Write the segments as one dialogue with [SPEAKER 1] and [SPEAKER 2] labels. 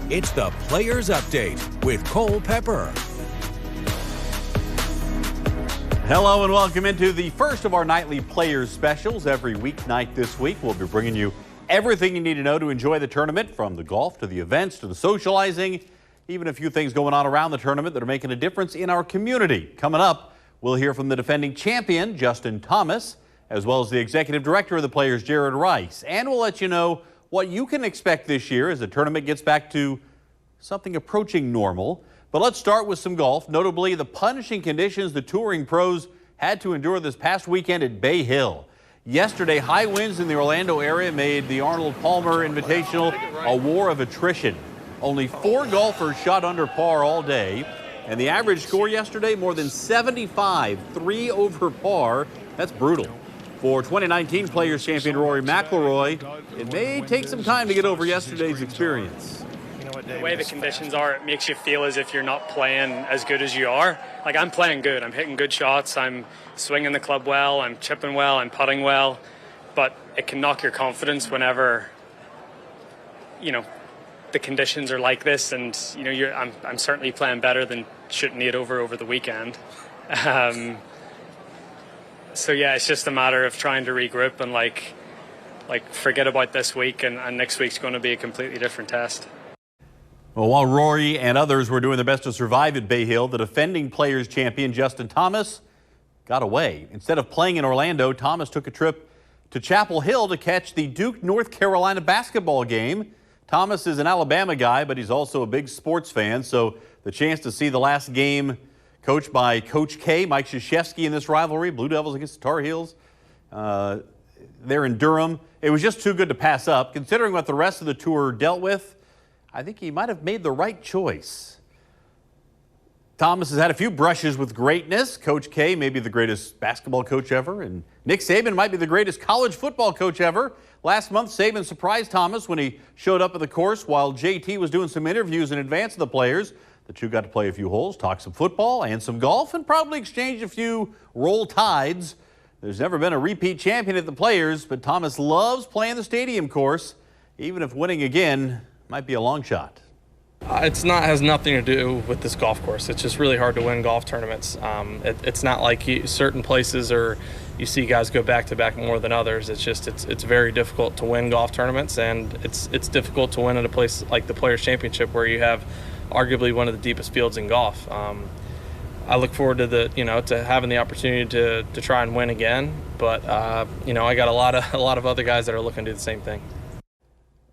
[SPEAKER 1] It's the Players Update with Cole Pepper.
[SPEAKER 2] Hello and welcome into the first of our nightly Players specials. Every weeknight this week, we'll be bringing you everything you need to know to enjoy the tournament, from the golf to the events to the socializing, even a few things going on around the tournament that are making a difference in our community. Coming up, we'll hear from the defending champion, Justin Thomas, as well as the executive director of the Players, Jared Rice. And we'll let you know what you can expect this year as the tournament gets back to something approaching normal. But let's start with some golf, notably the punishing conditions the touring pros had to endure this past weekend at Bay Hill. Yesterday, high winds in the Orlando area made the Arnold Palmer Invitational a war of attrition. Only 4 golfers shot under par all day, and the average score yesterday, more than 75, 3 over par. That's brutal. For 2019 Players champion Rory McIlroy, it may take some time to get over yesterday's experience.
[SPEAKER 3] The way the conditions are, it makes you feel as if you're not playing as good as you are. Like, I'm playing good. I'm hitting good shots. I'm swinging the club well. I'm chipping well. I'm putting well. But it can knock your confidence whenever, the conditions are like this. And, I'm certainly playing better than shooting it over the weekend. So, yeah, it's just a matter of trying to regroup and, forget about this week. And next week's going to be a completely different test.
[SPEAKER 2] Well, while Rory and others were doing their best to survive at Bay Hill, the defending Players champion Justin Thomas got away. Instead of playing in Orlando, Thomas took a trip to Chapel Hill to catch the Duke, North Carolina basketball game. Thomas is an Alabama guy, but he's also a big sports fan, so the chance to see the last game coached by Coach K, Mike Krzyzewski, in this rivalry, Blue Devils against the Tar Heels, there in Durham, it was just too good to pass up. Considering what the rest of the tour dealt with, I think he might have made the right choice. Thomas has had a few brushes with greatness. Coach K may be the greatest basketball coach ever, and Nick Saban might be the greatest college football coach ever. Last month, Saban surprised Thomas when he showed up at the course while JT was doing some interviews in advance of the Players. The two got to play a few holes, talk some football and some golf, and probably exchange a few roll tides. There's never been a repeat champion at the Players, but Thomas loves playing the stadium course, even if winning again might be a long shot.
[SPEAKER 4] Has nothing to do with this golf course. It's just really hard to win golf tournaments. It's not like certain places or you see guys go back to back more than others. It's very difficult to win golf tournaments, and it's difficult to win at a place like the Players Championship where you have arguably one of the deepest fields in golf. I look forward to to having the opportunity to try and win again, but I got a lot of other guys that are looking to do the same thing.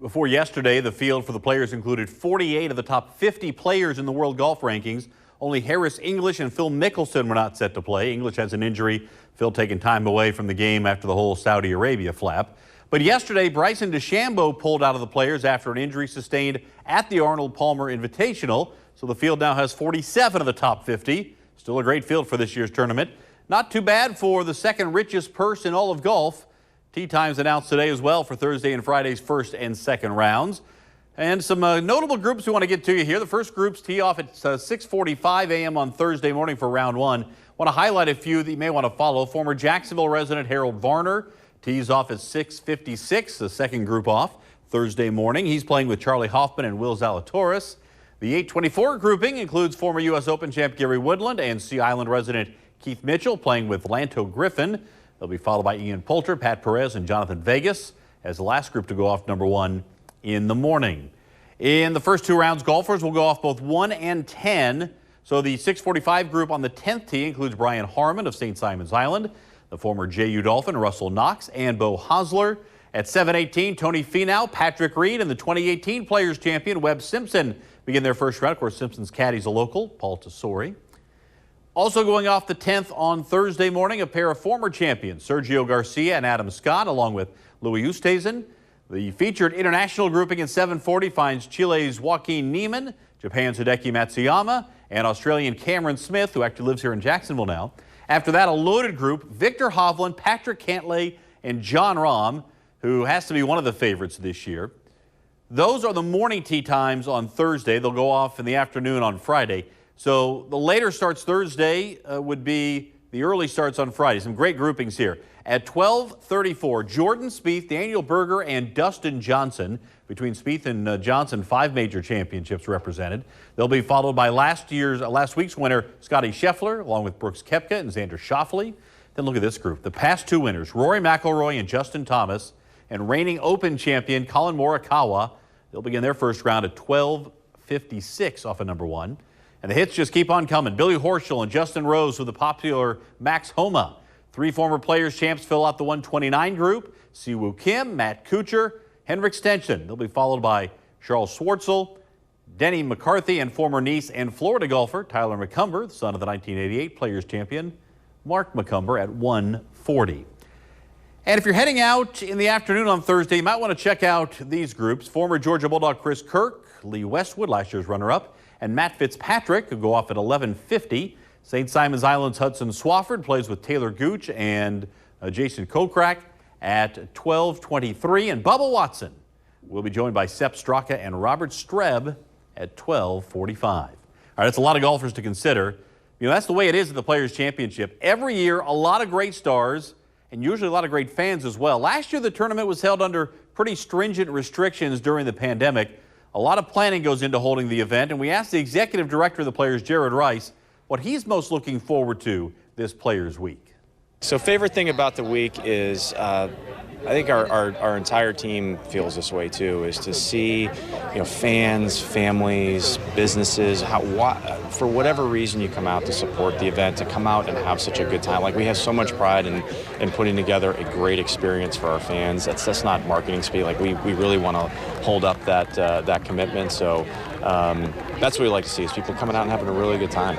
[SPEAKER 2] Before yesterday, the field for the Players included 48 of the top 50 players in the world golf rankings. Only Harris English and Phil Mickelson were not set to play. English has an injury. Phil taking time away from the game after the whole Saudi Arabia flap. But yesterday, Bryson DeChambeau pulled out of the Players after an injury sustained at the Arnold Palmer Invitational. So the field now has 47 of the top 50. Still a great field for this year's tournament. Not too bad for the second richest purse in all of golf. Tee times announced today as well for Thursday and Friday's first and second rounds. And some notable groups we want to get to you here. The first groups tee off at 6:45 a.m. on Thursday morning for round one. Want to highlight a few that you may want to follow. Former Jacksonville resident Harold Varner tees off at 6:56, the second group off Thursday morning. He's playing with Charlie Hoffman and Will Zalatoris. The 8:24 grouping includes former U.S. Open champ Gary Woodland and Sea Island resident Keith Mitchell playing with Lanto Griffin. They'll be followed by Ian Poulter, Pat Perez, and Jonathan Vegas as the last group to go off number one in the morning. In the first two rounds, golfers will go off both 1 and 10. So the 6:45 group on the 10th tee includes Brian Harmon of St. Simons Island, the former J.U. Dolphin, Russell Knox, and Bo Hosler. At 7:18, Tony Finau, Patrick Reed, and the 2018 Players champion Webb Simpson begin their first round. Of course, Simpson's caddy's a local, Paul Tesori. Also going off the 10th on Thursday morning, a pair of former champions, Sergio Garcia and Adam Scott, along with Louis Oosthuizen. The featured international grouping at 7:40 finds Chile's Joaquin Niemann, Japan's Hideki Matsuyama, and Australian Cameron Smith, who actually lives here in Jacksonville now. After that, a loaded group, Victor Hovland, Patrick Cantlay, and John Rahm, who has to be one of the favorites this year. Those are the morning tee times on Thursday. They'll go off in the afternoon on Friday. So the later starts Thursday would be the early starts on Friday. Some great groupings here. At 12:34, Jordan Spieth, Daniel Berger, and Dustin Johnson. Between Spieth and Johnson, 5 major championships represented. They'll be followed by last week's winner, Scottie Scheffler, along with Brooks Koepka and Xander Schauffele. Then look at this group. The past 2 winners, Rory McIlroy and Justin Thomas, and reigning Open champion Colin Morikawa. They'll begin their first round at 12:56 off of number 1. And the hits just keep on coming. Billy Horschel and Justin Rose with the popular Max Homa. 3 former Players champs fill out the 129 group. Siwoo Kim, Matt Kuchar, Henrik Stenson. They'll be followed by Charles Schwartzel, Denny McCarthy, and former Nice and Florida golfer Tyler McCumber, the son of the 1988 Players champion Mark McCumber, at 140. And if you're heading out in the afternoon on Thursday, you might want to check out these groups. Former Georgia Bulldog Chris Kirk, Lee Westwood, last year's runner-up, and Matt Fitzpatrick, who go off at 11:50. St. Simons Island's Hudson Swafford plays with Taylor Gooch and Jason Kokrak at 12:23. And Bubba Watson will be joined by Sepp Straka and Robert Streb at 12:45. All right, that's a lot of golfers to consider. You know, that's the way it is at the Players Championship. Every year, a lot of great stars and usually a lot of great fans as well. Last year, the tournament was held under pretty stringent restrictions during the pandemic. A lot of planning goes into holding the event, and we asked the executive director of the Players, Jared Rice, what he's most looking forward to this Players Week.
[SPEAKER 5] So favorite thing about the week is I think our entire team feels this way too, is to see, fans, families, businesses, for whatever reason you come out to support the event, to come out and have such a good time. Like, we have so much pride in putting together a great experience for our fans. That's not marketing speak. Like, we really want to hold up that commitment. So that's what we like to see, is people coming out and having a really good time.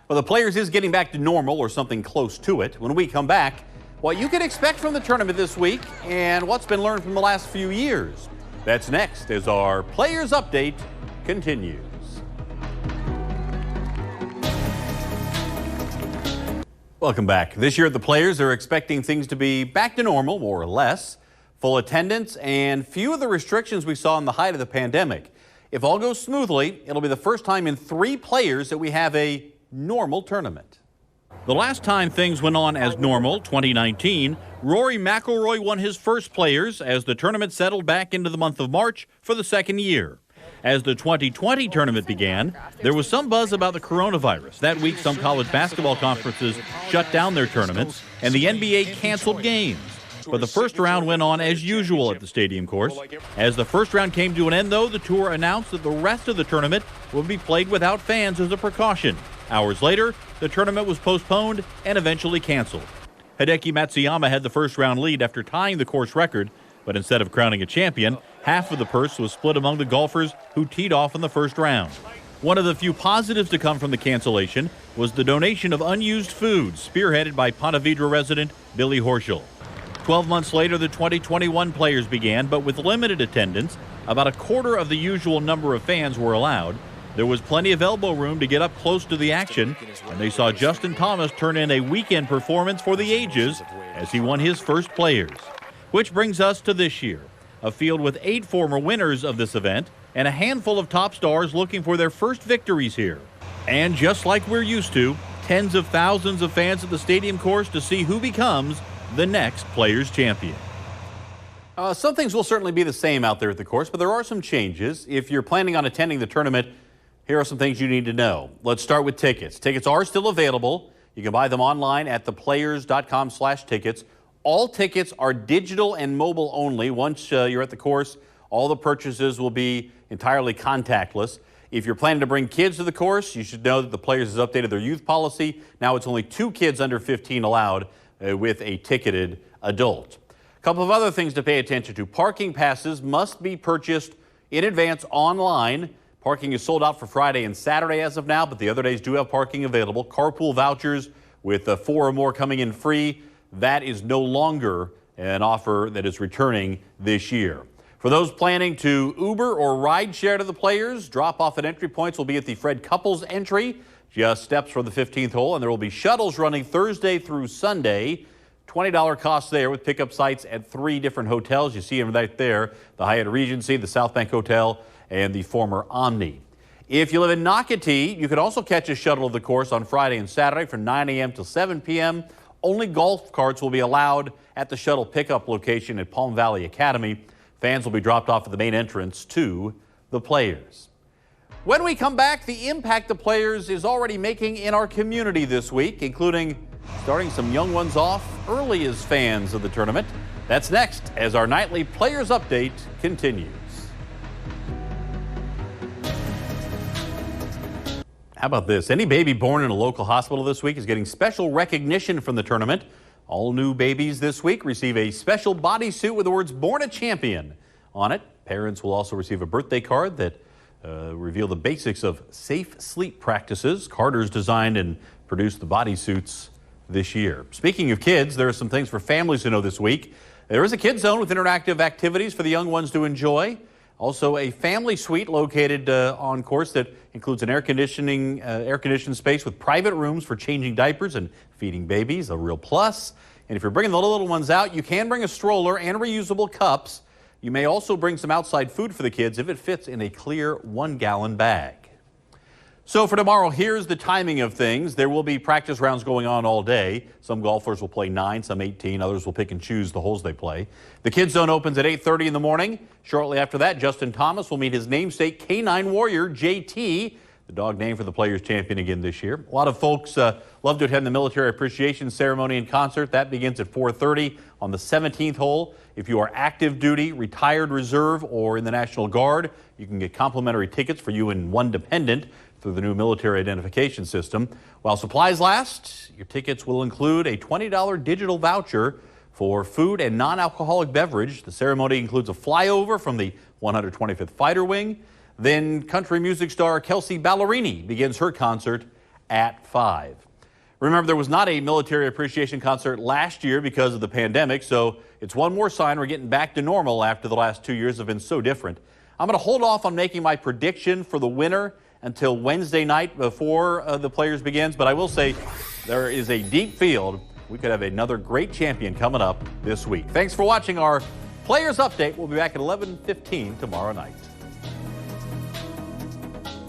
[SPEAKER 2] Well, the Players is getting back to normal, or something close to it. When we come back, what you can expect from the tournament this week and what's been learned from the last few years. That's next as our Players Update continues. Welcome back. This year at the Players, they're expecting things to be back to normal, more or less. Full attendance and few of the restrictions we saw in the height of the pandemic. If all goes smoothly, it'll be the first time in 3 Players that we have a normal tournament. The last time things went on as normal, 2019, Rory McIlroy won his first Players as the tournament settled back into the month of March for the second year. As the 2020 tournament began, there was some buzz about the coronavirus. That week, some college basketball conferences shut down their tournaments, and the NBA canceled games. But the first round went on as usual at the stadium course. As the first round came to an end, though, the tour announced that the rest of the tournament would be played without fans as a precaution. Hours later, the tournament was postponed and eventually canceled. Hideki Matsuyama had the first round lead after tying the course record, but instead of crowning a champion, half of the purse was split among the golfers who teed off in the first round. One of the few positives to come from the cancellation was the donation of unused food, spearheaded by Ponte Vedra resident Billy Horschel. 12 months later, the 2021 Players began, but with limited attendance. About a quarter of the usual number of fans were allowed. There was plenty of elbow room to get up close to the action, and they saw Justin Thomas turn in a weekend performance for the ages as he won his first Players. Which brings us to this year, a field with 8 former winners of this event and a handful of top stars looking for their first victories here. And just like we're used to, tens of thousands of fans at the stadium course to see who becomes the next Players champion. Some things will certainly be the same out there at the course, but there are some changes. If you're planning on attending the tournament, here are some things you need to know. Let's start with tickets. Tickets are still available. You can buy them online at theplayers.com/tickets. All tickets are digital and mobile only. Once you're at the course, all the purchases will be entirely contactless. If you're planning to bring kids to the course, you should know that the Players has updated their youth policy. Now it's only 2 kids under 15 allowed with a ticketed adult. A couple of other things to pay attention to. Parking passes must be purchased in advance online. Parking is sold out for Friday and Saturday as of now, but the other days do have parking available. Carpool vouchers with 4 or more coming in free. That is no longer an offer that is returning this year. For those planning to Uber or ride share to the Players, drop-off at entry points will be at the Fred Couples entry, just steps from the 15th hole, and there will be shuttles running Thursday through Sunday. $20 cost there with pickup sites at 3 different hotels. You see them right there, the Hyatt Regency, the South Bank Hotel, and the former Omni. If you live in Nocatee, you can also catch a shuttle of the course on Friday and Saturday from 9 a.m. till 7 p.m. Only golf carts will be allowed at the shuttle pickup location at Palm Valley Academy. Fans will be dropped off at the main entrance to the players. When we come back, the impact the players is already making in our community this week, including starting some young ones off early as fans of the tournament. That's next as our nightly Players Update continues. How about this? Any baby born in a local hospital this week is getting special recognition from the tournament. All new babies this week receive a special bodysuit with the words "Born a Champion" on it. Parents will also receive a birthday card that reveal the basics of safe sleep practices. Carter's designed and produced the bodysuits this year. Speaking of kids, there are some things for families to know this week. There is a kids zone with interactive activities for the young ones to enjoy. Also, a family suite located on course that includes an air-conditioned space with private rooms for changing diapers and feeding babies, a real plus. And if you're bringing the little ones out, you can bring a stroller and reusable cups. You may also bring some outside food for the kids if it fits in a clear 1-gallon bag. So for tomorrow, here's the timing of things. There will be practice rounds going on all day. Some golfers will play 9, some 18. Others will pick and choose the holes they play. The Kids Zone opens at 8:30 in the morning. Shortly after that, Justin Thomas will meet his namesake K9 Warrior, JT, the dog named for the Players Champion again this year. A lot of folks love to attend the Military Appreciation Ceremony and concert. That begins at 4:30 on the 17th hole. If you are active duty, retired reserve, or in the National Guard, you can get complimentary tickets for you and one dependent through the new military identification system. While supplies last, your tickets will include a $20 digital voucher for food and non-alcoholic beverage. The ceremony includes a flyover from the 125th Fighter Wing. Then country music star Kelsey Ballerini begins her concert at 5. Remember, there was not a military appreciation concert last year because of the pandemic, so it's one more sign we're getting back to normal after the last 2 years have been so different. I'm going to hold off on making my prediction for the winner until Wednesday night before the Players begins, but I will say there is a deep field. We could have another great champion coming up this week. Thanks for watching our Players Update. We'll be back at 11:15 tomorrow night.